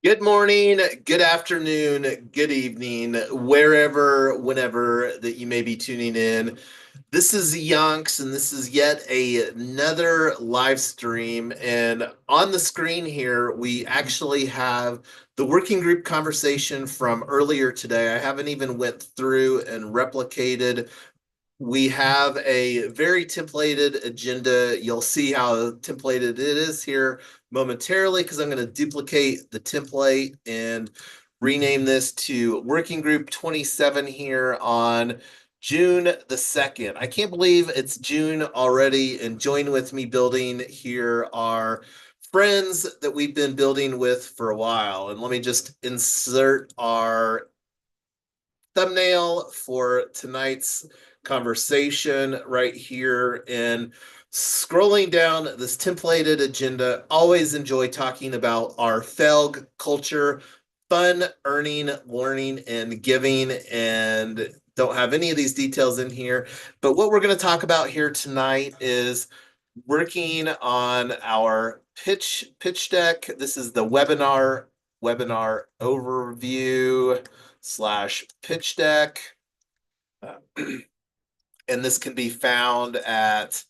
Good morning, good afternoon, good evening, wherever, whenever that you may be tuning in. This is Yonks, and this is yet another live stream. And on the screen here, we actually have the working group conversation from earlier today. I haven't even went through and replicated. We have a very templated agenda. You'll see how templated it is here momentarily because I'm going to duplicate the template and rename this to Working Group 27 here on June the 2nd. I can't believe it's June already, and join with me building here are friends that we've been building with for a while. And let me just insert our thumbnail for tonight's conversation right here. And scrolling down this templated agenda, always enjoy talking about our FELG culture, fun, earning, learning, and giving. And don't have any of these details in here. But what we're going to talk about here tonight is working on our pitch deck. This is the webinar overview / pitch deck. And this can be found at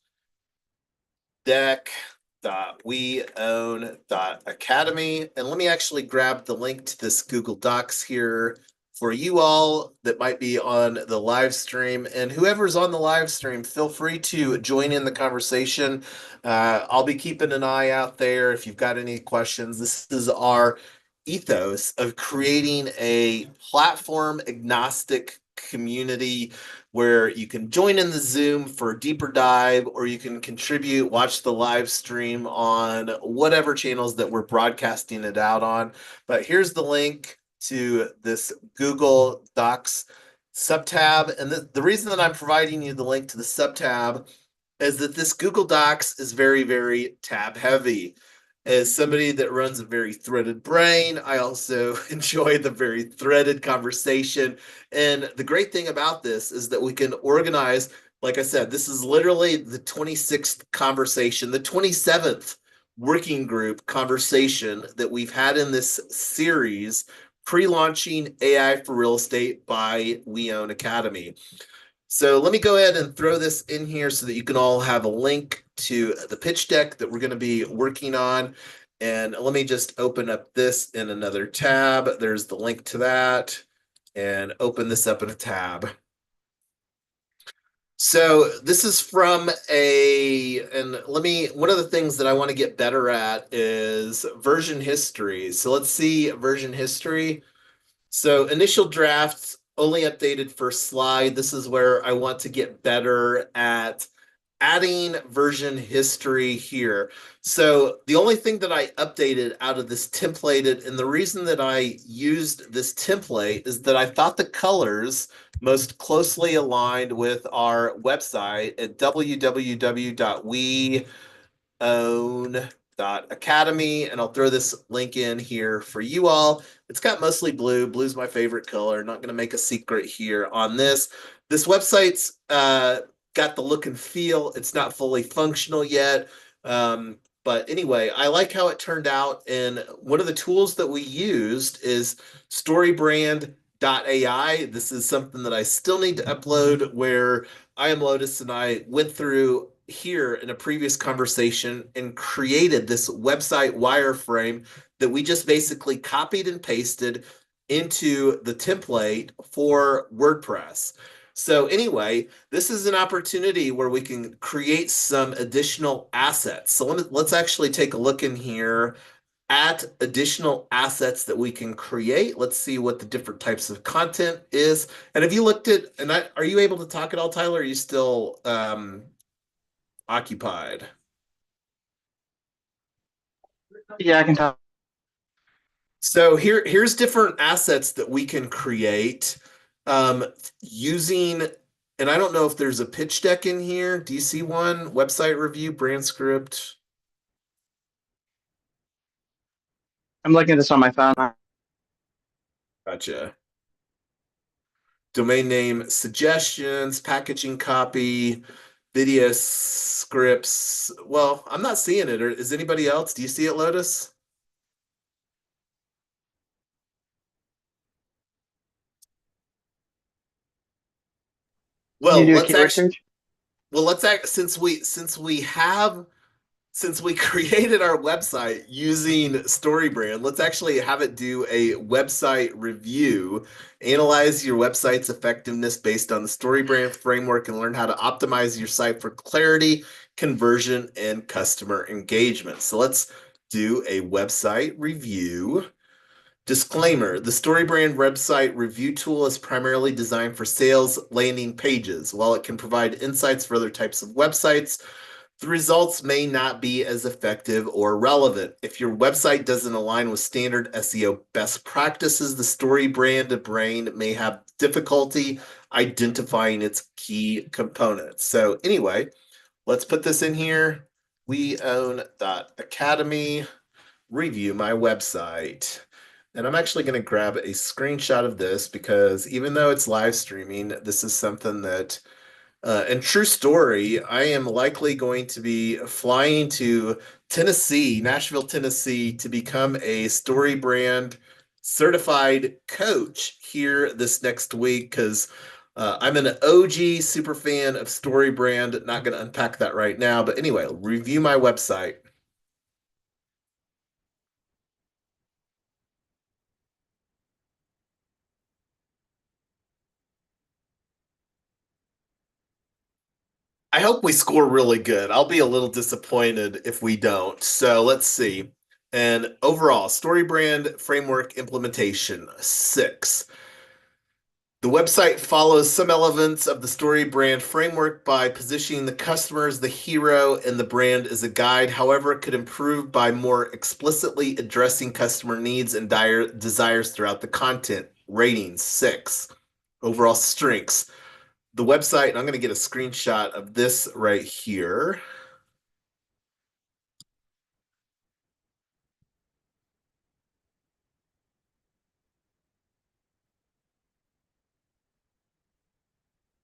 deck.WeOwn.Academy. And let me actually grab the link to this Google Docs here for you all that might be on the live stream. And whoever's on the live stream, feel free to join in the conversation. I'll be keeping an eye out there if you've got any questions. This is our ethos of creating a platform agnostic community where you can join in the Zoom for a deeper dive, or you can contribute, watch the live stream on whatever channels that we're broadcasting it out on. But here's the link to this Google Docs subtab. And the reason that I'm providing you the link to the subtab is that this Google Docs is very, very tab heavy. As somebody that runs a very threaded brain, I also enjoy the very threaded conversation. And the great thing about this is that we can organize, like I said, this is literally the 26th conversation, the 27th working group conversation that we've had in this series, pre-launching AI for real estate by WeOwn.Academy. So let me go ahead and throw this in here so that you can all have a link to the pitch deck that we're going to be working on. And let me just open up this in another tab. There's the link to that, and open this up in a tab. So this is from one of the things that I want to get better at is version history. So let's see version history. So initial drafts only updated first slide. This is where I want to get better at adding version history here. So the only thing that I updated out of this templated, and the reason that I used this template is that I thought the colors most closely aligned with our website at www.weown.academy, and I'll throw this link in here for you all. It's got mostly blue. Blue's my favorite color. Not going to make a secret here on this. This website's got the look and feel. It's not fully functional yet. But anyway, I like how it turned out. And one of the tools that we used is StoryBrand.ai. This is something that I still need to upload, where I am Lotus and I went through here in a previous conversation and created this website wireframe that we just basically copied and pasted into the template for WordPress. So anyway, this is an opportunity where we can create some additional assets. So let's actually take a look in here at additional assets that we can create. Let's see what the different types of content is. And have you looked at, are you able to talk at all, Tyler? Or are you still occupied? Yeah, I can talk. So here's different assets that we can create using, and I don't know if there's a pitch deck in here. Do you see one? Website review, brand script. I'm looking at this on my phone. Gotcha. Domain name suggestions, packaging copy, video scripts. Well, I'm not seeing it. Or is anybody else? Do you see it, Lotus? Can you Well, do a let's keyword actually search? well let's act since we created our website using StoryBrand, let's actually have it do a website review, analyze your website's effectiveness based on the StoryBrand framework, and learn how to optimize your site for clarity, conversion, and customer engagement. So let's do a website review. Disclaimer: the StoryBrand website review tool is primarily designed for sales landing pages. While it can provide insights for other types of websites, the results may not be as effective or relevant. If your website doesn't align with standard SEO best practices, the StoryBrand brain may have difficulty identifying its key components. So, anyway, let's put this in here. WeOwn.Academy, review my website. And I'm actually going to grab a screenshot of this because even though it's live streaming, this is something that and true story, I am likely going to be flying to Tennessee, Nashville, Tennessee, to become a Story Brand certified coach here this next week because I'm an OG super fan of Story Brand. Not going to unpack that right now, but anyway, review my website. I hope we score really good. I'll be a little disappointed if we don't. So let's see. And overall, Story Brand framework implementation 6. The website follows some elements of the Story Brand framework by positioning the customer as the hero and the brand as a guide. However, it could improve by more explicitly addressing customer needs and desires throughout the content. Ratings 6. Overall strengths. The website, and I'm going to get a screenshot of this right here.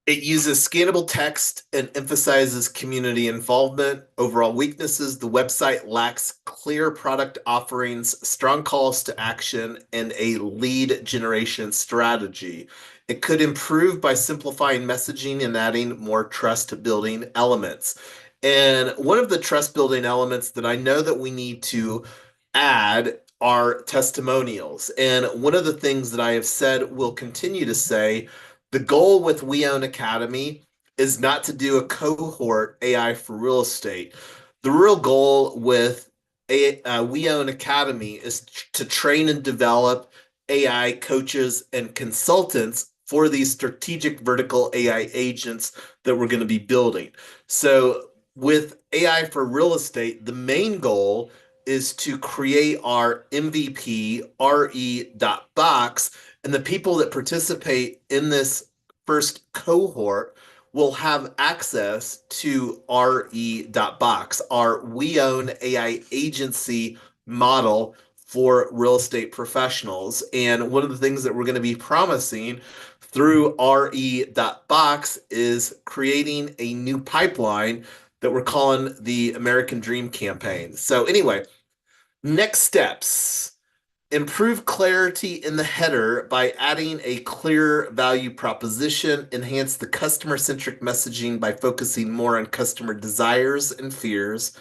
It uses scannable text and emphasizes community involvement. Overall weaknesses: the website lacks clear product offerings, strong calls to action, and a lead generation strategy. It could improve by simplifying messaging and adding more trust building elements. And one of the trust building elements that I know that we need to add are testimonials. And one of the things that I have said, will continue to say, the goal with WeOwn.Academy is not to do a cohort AI for real estate. The real goal with WeOwn.Academy is to train and develop AI coaches and consultants for these strategic vertical AI agents that we're going to be building. So, with AI for real estate, the main goal is to create our MVP RE.box, and the people that participate in this first cohort will have access to RE.box, our We Own AI agency model for real estate professionals. And one of the things that we're going to be promising through RE.box is creating a new pipeline that we're calling the American Dream Campaign. So, anyway, next steps: improve clarity in the header by adding a clear value proposition, enhance the customer centric messaging by focusing more on customer desires and fears,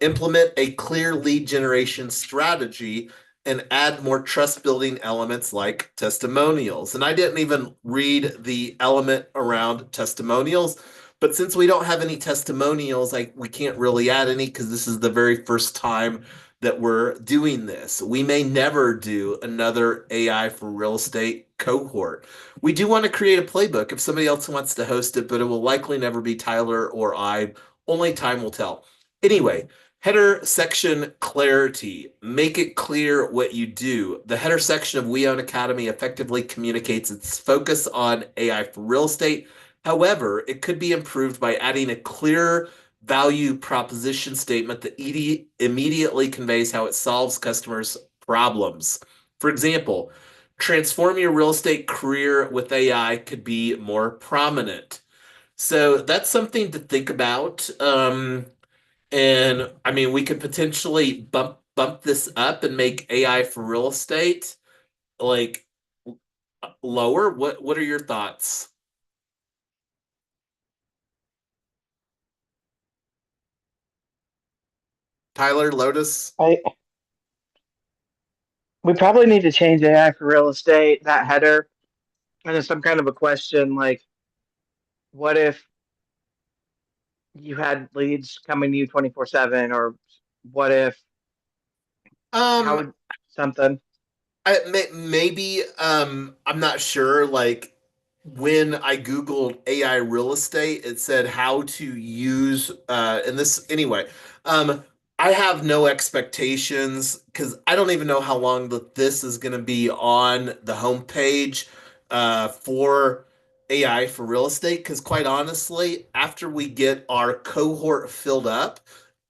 implement a clear lead generation strategy, and add more trust building elements like testimonials. And I didn't even read the element around testimonials, but since we don't have any testimonials, we can't really add any because this is the very first time that we're doing this. We may never do another AI for real estate cohort. We do want to create a playbook if somebody else wants to host it, but it will likely never be Tyler or I. Only time will tell. Anyway, header section clarity. Make it clear what you do. The header section of WeOwn.Academy effectively communicates its focus on AI for real estate. However, it could be improved by adding a clear value proposition statement that immediately conveys how it solves customers' problems. For example, transform your real estate career with AI could be more prominent. So that's something to think about. And I mean, we could potentially bump this up and make AI for real estate like lower. What are your thoughts? Tyler, Lotus? I we probably need to change AI for real estate, that header, and then some kind of a question like, what if you had leads coming to you 24/7, or what if how Um, would something? maybe I'm not sure. Like when I Googled AI real estate, it said how to use and this anyway. Um, I have no expectations because I don't even know how long this is going to be on the homepage for AI for real estate. Because quite honestly, after we get our cohort filled up,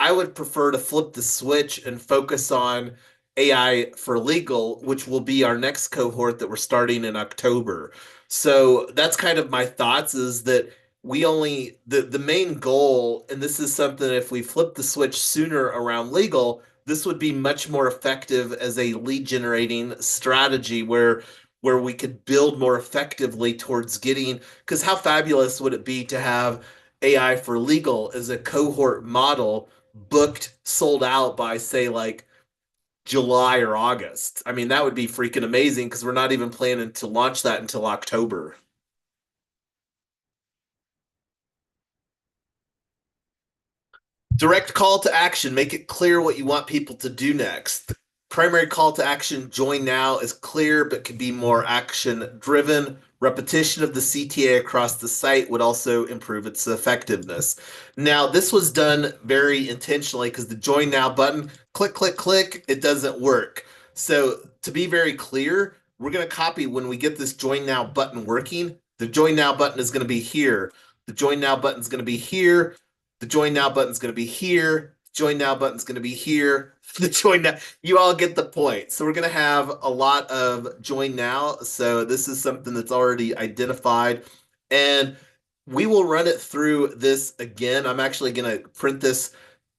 I would prefer to flip the switch and focus on AI for legal, which will be our next cohort that we're starting in October. So that's kind of my thoughts is that we only the main goal, and this is something if we flip the switch sooner around legal, this would be much more effective as a lead generating strategy where we could build more effectively towards getting because how fabulous would it be to have AI for legal as a cohort model booked sold out by say like July or August. I mean, that would be freaking amazing because we're not even planning to launch that until October. Direct call to action. Make it clear what you want people to do next. The primary call to action, join now, is clear but can be more action driven. Repetition of the CTA across the site would also improve its effectiveness. Now, this was done very intentionally because the join now button, click, click, click, it doesn't work. So, to be very clear, we're going to copy when we get this join now button working. The join now button is going to be here. The join now button is going to be here. The join now button's going to be here. Join now button's going to be here. The join now, you all get the point. So we're going to have a lot of join now. So this is something that's already identified. And we will run it through this again. I'm actually going to print this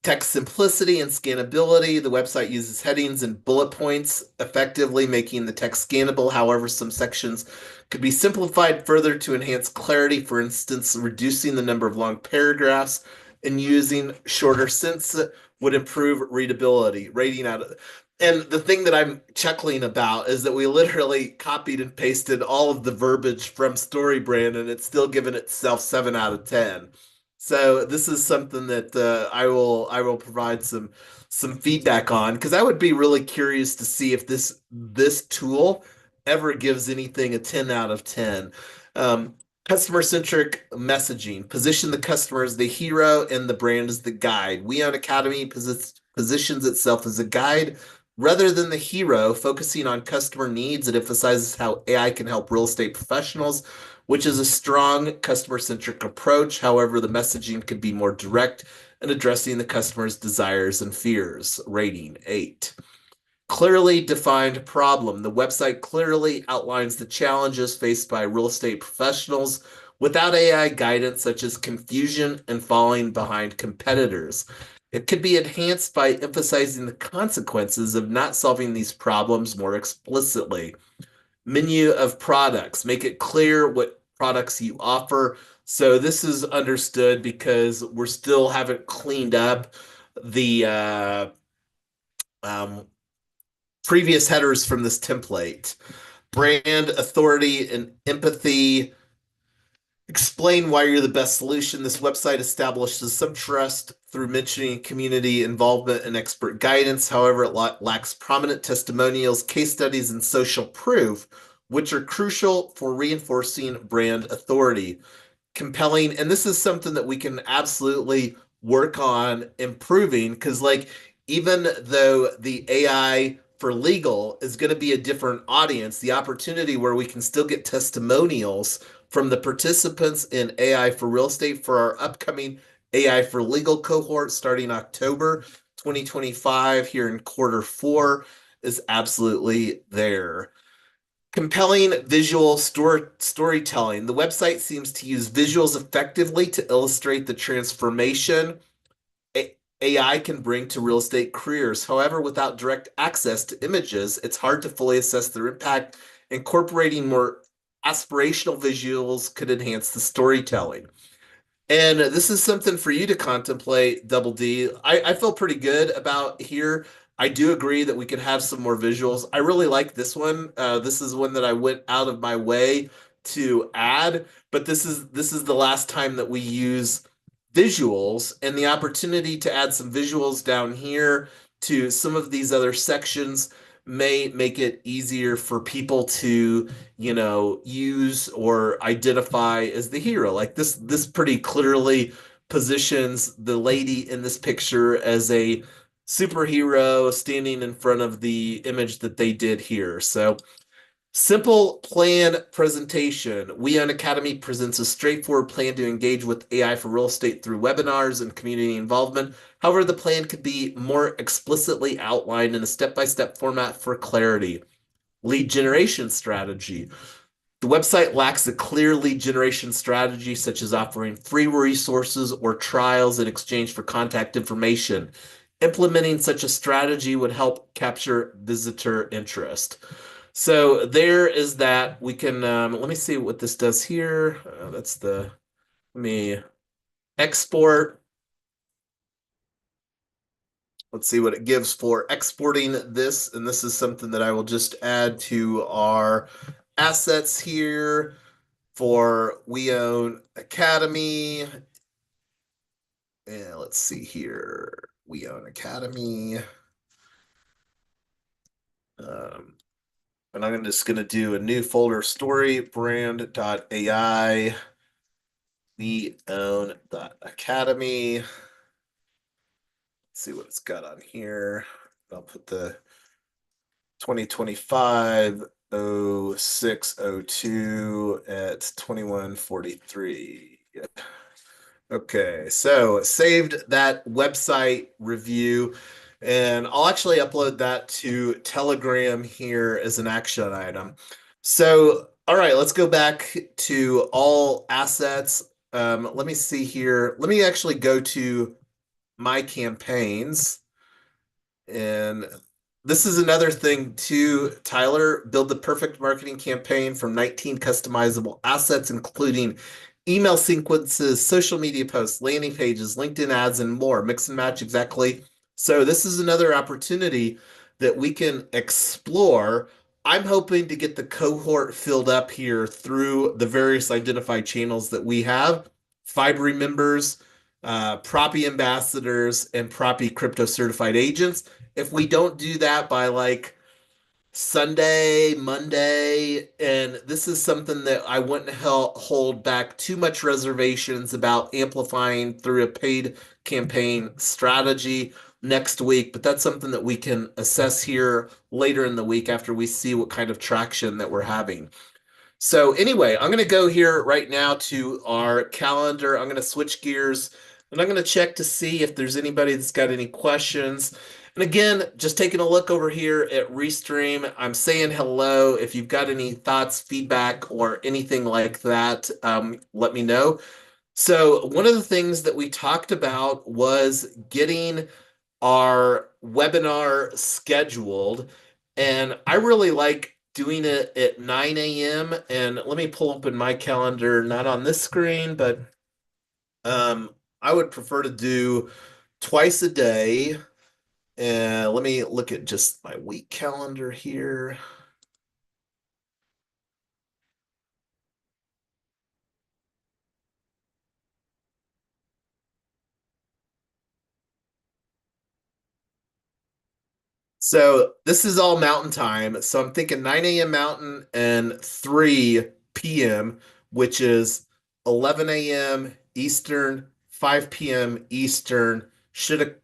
text simplicity and scannability. The website uses headings and bullet points effectively, making the text scannable. However, some sections could be simplified further to enhance clarity. For instance, reducing the number of long paragraphs and using shorter sentences would improve readability. Rating out of and the thing that I'm chuckling about is that we literally copied and pasted all of the verbiage from StoryBrand and it's still given itself 7 out of 10. So this is something that I will provide some feedback on because I would be really curious to see if this tool ever gives anything a 10 out of 10. Um, Customer centric messaging. Position the customer as the hero and the brand as the guide. WeOwn.Academy positions itself as a guide rather than the hero, focusing on customer needs. It emphasizes how AI can help real estate professionals, which is a strong customer centric approach. However, the messaging could be more direct and addressing the customer's desires and fears. Rating 8. Clearly defined problem. The website clearly outlines the challenges faced by real estate professionals without AI guidance, such as confusion and falling behind competitors. It could be enhanced by emphasizing the consequences of not solving these problems more explicitly. Menu of products. Make it clear what products you offer. So this is understood because we're still haven't cleaned up the um, previous headers from this template. Brand, authority, and empathy. Explain why you're the best solution. This website establishes some trust through mentioning community involvement and expert guidance. However, it lacks prominent testimonials, case studies, and social proof, which are crucial for reinforcing brand authority. Compelling, and this is something that we can absolutely work on improving because like even though the AI for legal is going to be a different audience, the opportunity where we can still get testimonials from the participants in AI for real estate for our upcoming AI for legal cohort starting October 2025 here in quarter 4 is absolutely there. Compelling visual storytelling. The website seems to use visuals effectively to illustrate the transformation AI can bring to real estate careers. However, without direct access to images, it's hard to fully assess their impact. Incorporating more aspirational visuals could enhance the storytelling. And this is something for you to contemplate, Double D. I feel pretty good about here. I do agree that we could have some more visuals. I really like this one. This is one that I went out of my way to add, but this is the last time that we use visuals, and the opportunity to add some visuals down here to some of these other sections may make it easier for people to use or identify as the hero. Like this pretty clearly positions the lady in this picture as a superhero standing in front of the image that they did here. So simple plan presentation. WeOwn.Academy presents a straightforward plan to engage with AI for real estate through webinars and community involvement. However, the plan could be more explicitly outlined in a step-by-step format for clarity. Lead generation strategy. The website lacks a clear lead generation strategy, such as offering free resources or trials in exchange for contact information. Implementing such a strategy would help capture visitor interest. So there is that. We can let me see what this does here. Let me export. Let's see what it gives for exporting this. And this is something that I will just add to our assets here for WeOwn.Academy. And let's see here. WeOwn.Academy. Um, and I'm just going to do a new folder story brand.ai WeOwn.Academy. See what it's got on here. I'll put the 2025 0602 at 2143. Okay, so saved that website review, and I'll actually upload that to Telegram here as an action item. So, all right, let's go back to all assets. Let me see here. Let me actually go to my campaigns. And this is another thing too, Tyler. Build the perfect marketing campaign from 19 customizable assets, including email sequences, social media posts, landing pages, LinkedIn ads, and more. Mix and match exactly. So this is another opportunity that we can explore. I'm hoping to get the cohort filled up here through the various identified channels that we have. Fibery members, Proppy ambassadors, and Proppy crypto certified agents. If we don't do that by like Sunday, Monday, and this is something that I wouldn't hold back too much reservations about amplifying through a paid campaign strategy next week, but that's something that we can assess here later in the week after we see what kind of traction that we're having. So anyway, I'm going to go here right now to our calendar. I'm going to switch gears and I'm going to check to see if there's anybody that's got any questions. And again, just taking a look over here at Restream, I'm saying hello. If you've got any thoughts, feedback, or anything like that, let me know. So one of the things that we talked about was getting our webinar scheduled, and I really like doing it at 9 a.m. And let me pull open my calendar, not on this screen, but um, I would prefer to do twice a day. And let me look at just my week calendar here. So this is all mountain time. So I'm thinking 9 a.m. mountain and 3 p.m., which is 11 a.m. Eastern, 5 p.m. Eastern. Should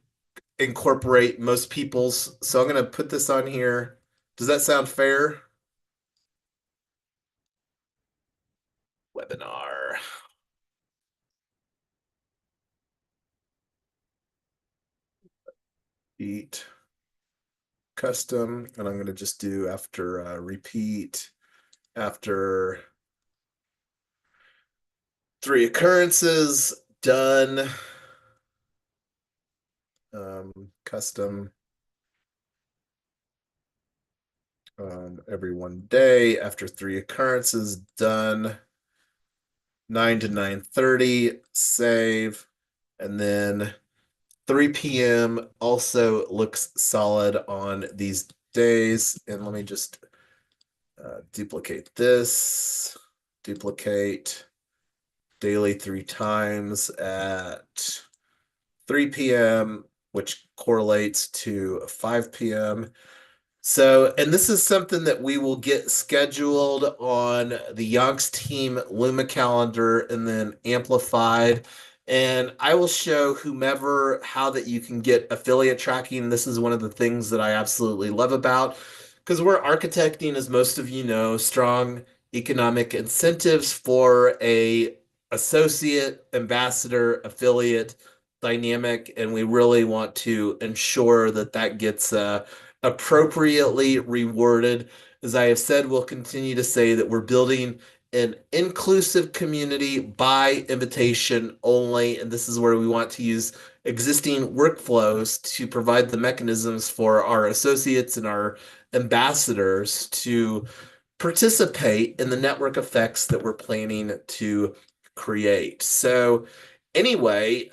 incorporate most people's. So I'm going to put this on here. Does that sound fair? Webinar. Repeat custom. And I'm going to just do after repeat after 3 occurrences. Done. Custom every 1 day after 3 occurrences. Done. 9 to 9:30, save, and then 3 p.m. also looks solid on these days. And let me just duplicate this, duplicate daily 3 times at 3 p.m., which correlates to 5 p.m. So, and this is something that we will get scheduled on the Yonks Team Luma calendar and then amplified. And I will show whomever how that you can get affiliate tracking. This is one of the things that I absolutely love about because we're architecting, as most of you know, strong economic incentives for a associate, ambassador, affiliate dynamic, and we really want to ensure that that gets appropriately rewarded. As I have said, we'll continue to say that we're building an inclusive community by invitation only. And this is where we want to use existing workflows to provide the mechanisms for our associates and our ambassadors to participate in the network effects that we're planning to create. So, anyway,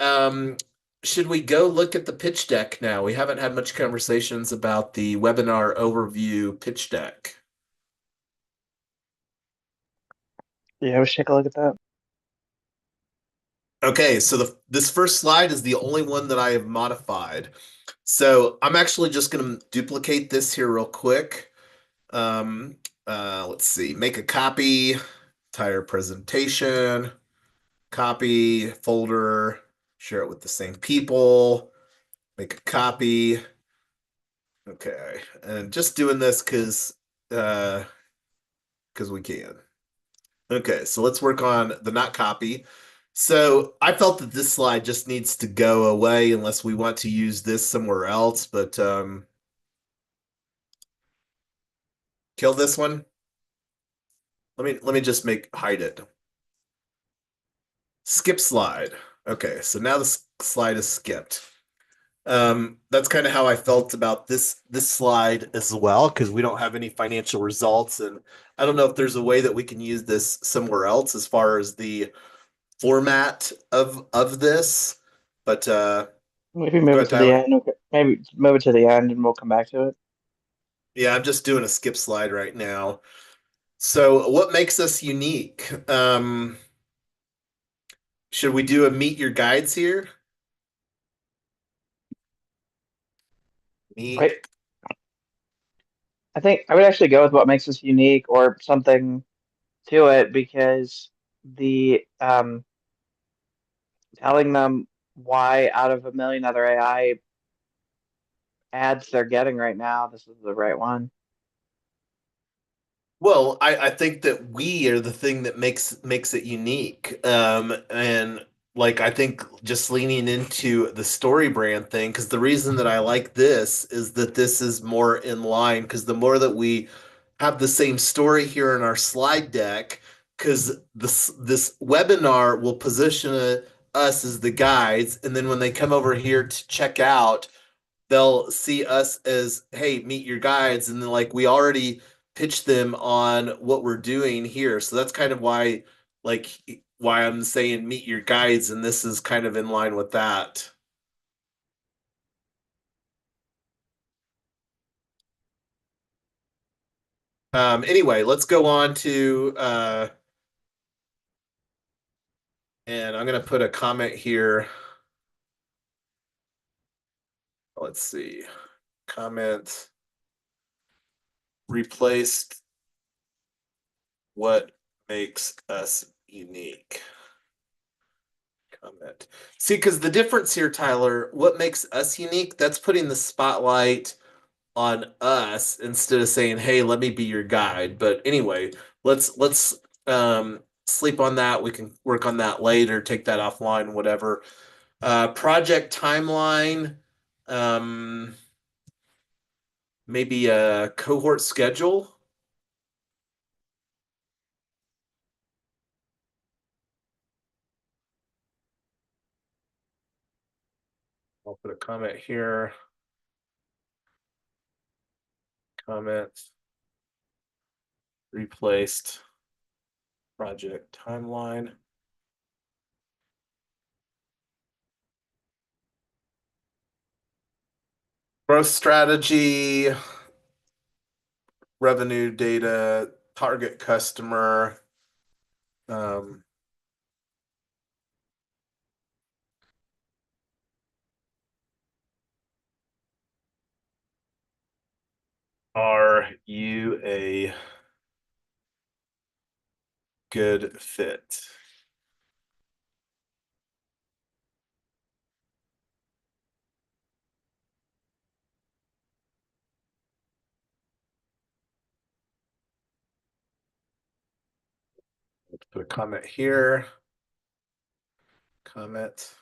should we go look at the pitch deck now? We haven't had much conversations about the webinar overview pitch deck. Yeah, let's take a look at that. Okay, so this first slide is the only one that I have modified. So I'm actually just going to duplicate this here real quick. Um, let's see, make a copy, entire presentation, copy, folder, share it with the same people, make a copy. Okay, and just doing this because we can. Okay, so let's work on the not copy. So I felt that this slide just needs to go away unless we want to use this somewhere else, but kill this one. Let me just make hide it. Skip slide. Okay, so now the slide is skipped. That's kind of how I felt about this slide as well, because we don't have any financial results, and I don't know if there's a way that we can use this somewhere else as far as the format of this. But Maybe go move it ahead, to the Tyler. end. Okay. Maybe move it to the end and we'll come back to it. Yeah, I'm just doing a skip slide right now. So, what makes us unique? Should we do a meet your guides here? Meet. Right. I think I would actually go with what makes us unique or something to it because the telling them why out of a million other AI ads they're getting right now, this is the right one. Well, I think that we are the thing that makes it unique. And like I think just leaning into the story brand thing, because the reason that I like this is that this is more in line, because the more that we have the same story here in our slide deck, because this webinar will position us as the guides, and then when they come over here to check out, they'll see us as, hey, meet your guides, and then like we already pitched them on what we're doing here. So that's kind of like why I'm saying meet your guides, and this is kind of in line with that. Anyway, let's go on to and I'm gonna put a comment here. Let's see. Comment replaced what makes us unique. Comment. See, because the difference here, Tyler, what makes us unique, that's putting the spotlight on us instead of saying, "Hey, let me be your guide." But anyway, let's sleep on that. We can work on that later, take that offline, whatever. Project timeline, um, maybe a cohort schedule. I'll put a comment here. Comment replaced project timeline. Growth strategy, revenue data, target customer. Um, are you a good fit? Let's put a comment here. Comment.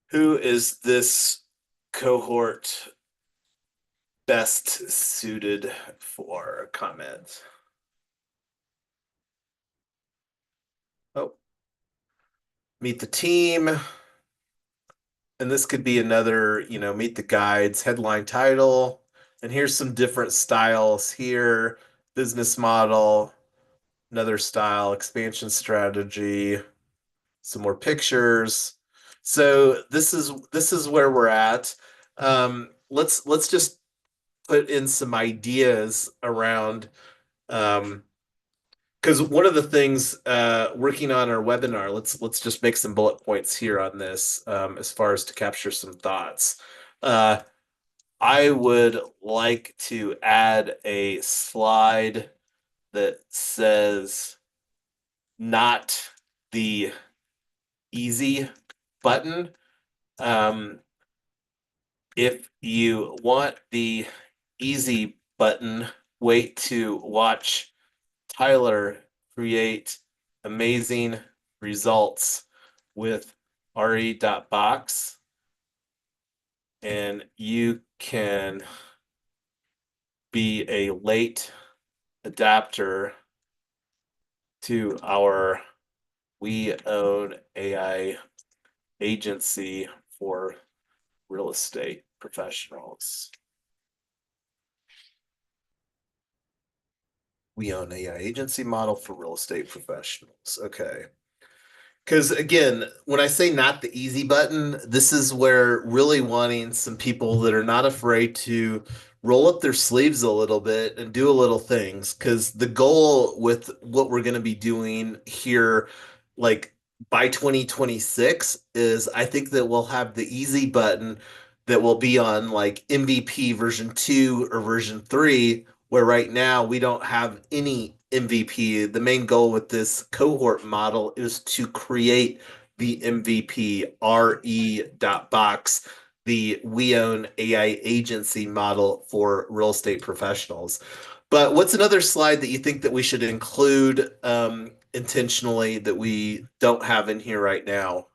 Who is this cohort best suited for? Comment. Oh, meet the team. And this could be another, meet the guides, headline title. And here's some different styles here. Business model, another style, expansion strategy, some more pictures. So this is where we're at. Let's just put in some ideas around because one of the things working on our webinar, let's just make some bullet points here on this as far as to capture some thoughts. Uh, I would like to add a slide that says not the easy button. Um, if you want the easy button, wait to watch Tyler create amazing results with re.box, and you can be a late adapter to our We Own AI agency for real estate professionals. We Own AI agency model for real estate professionals. Okay. Because again, when I say not the easy button, this is where really wanting some people that are not afraid to roll up their sleeves a little bit and do a little things. Because the goal with what we're going to be doing here, like by 2026, is I think that we'll have the easy button that will be on like MVP version 2 or version 3, where right now we don't have any MVP. The main goal with this cohort model is to create the MVP re.box, the We Own AI agency model for real estate professionals. But what's another slide that you think that we should include intentionally that we don't have in here right now?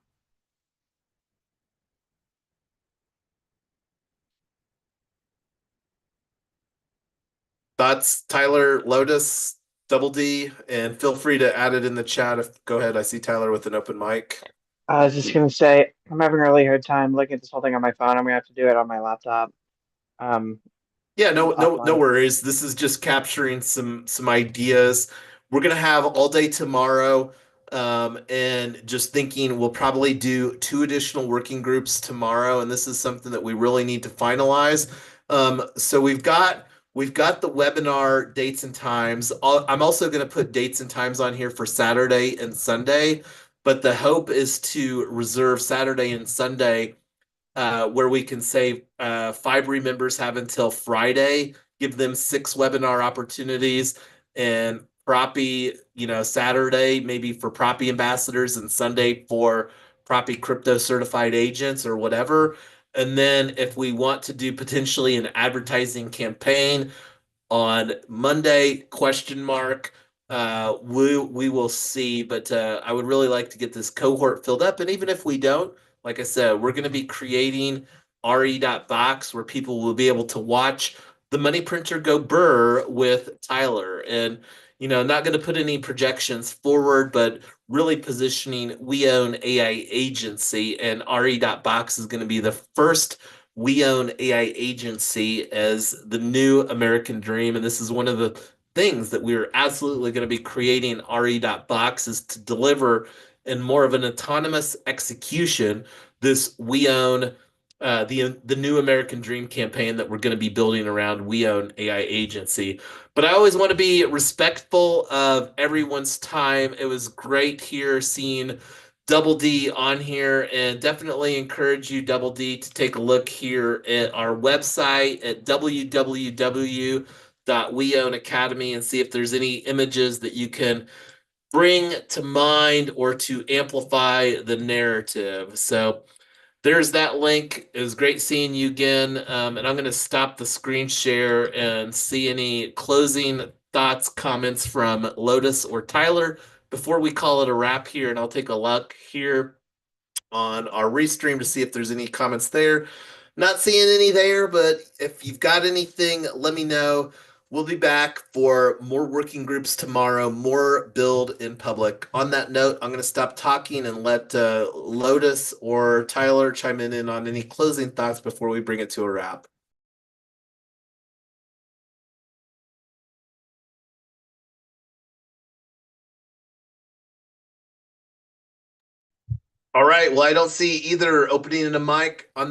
Thoughts, Tyler, Lotus, Double D, and feel free to add it in the chat. Go ahead. I see Tyler with an open mic. I was just gonna say I'm having a really hard time looking at this whole thing on my phone. I'm gonna have to do it on my laptop. Um, Yeah, no offline. worries. This is just capturing some ideas. We're gonna have all day tomorrow, and just thinking we'll probably do two additional working groups tomorrow, and this is something that we really need to finalize. So we've got the webinar dates and times. I'm also gonna put dates and times on here for Saturday and Sunday, but the hope is to reserve Saturday and Sunday where we can say 5 members have until Friday, give them 6 webinar opportunities, and Proppy, Saturday maybe for Proppy ambassadors and Sunday for Proppy crypto certified agents or whatever. And then if we want to do potentially an advertising campaign, on Monday, question mark. We will see, but I would really like to get this cohort filled up. And even if we don't, like I said, we're going to be creating re.box where people will be able to watch the money printer go burr with Tyler. And, not going to put any projections forward, but really positioning We Own AI agency, and re.box is going to be the first We Own AI agency as the new American dream. And this is one of the things that we're absolutely going to be creating re.box is to deliver in more of an autonomous execution this We Own the new American Dream campaign that we're going to be building around We Own AI Agency. But I always want to be respectful of everyone's time. It was great here seeing Double D on here, and definitely encourage you, Double D, to take a look here at our website at www.WeOwn.Academy and see if there's any images that you can bring to mind or to amplify the narrative. So there's that link. It was great seeing you again. And I'm going to stop the screen share and see any closing thoughts, comments from Lotus or Tyler before we call it a wrap here. And I'll take a look here on our restream to see if there's any comments there. Not seeing any there, but if you've got anything, let me know. We'll be back for more working groups tomorrow, more build in public. On that note, I'm going to stop talking and let Lotus or Tyler chime in on any closing thoughts before we bring it to a wrap. All right. Well, I don't see either opening in a mic on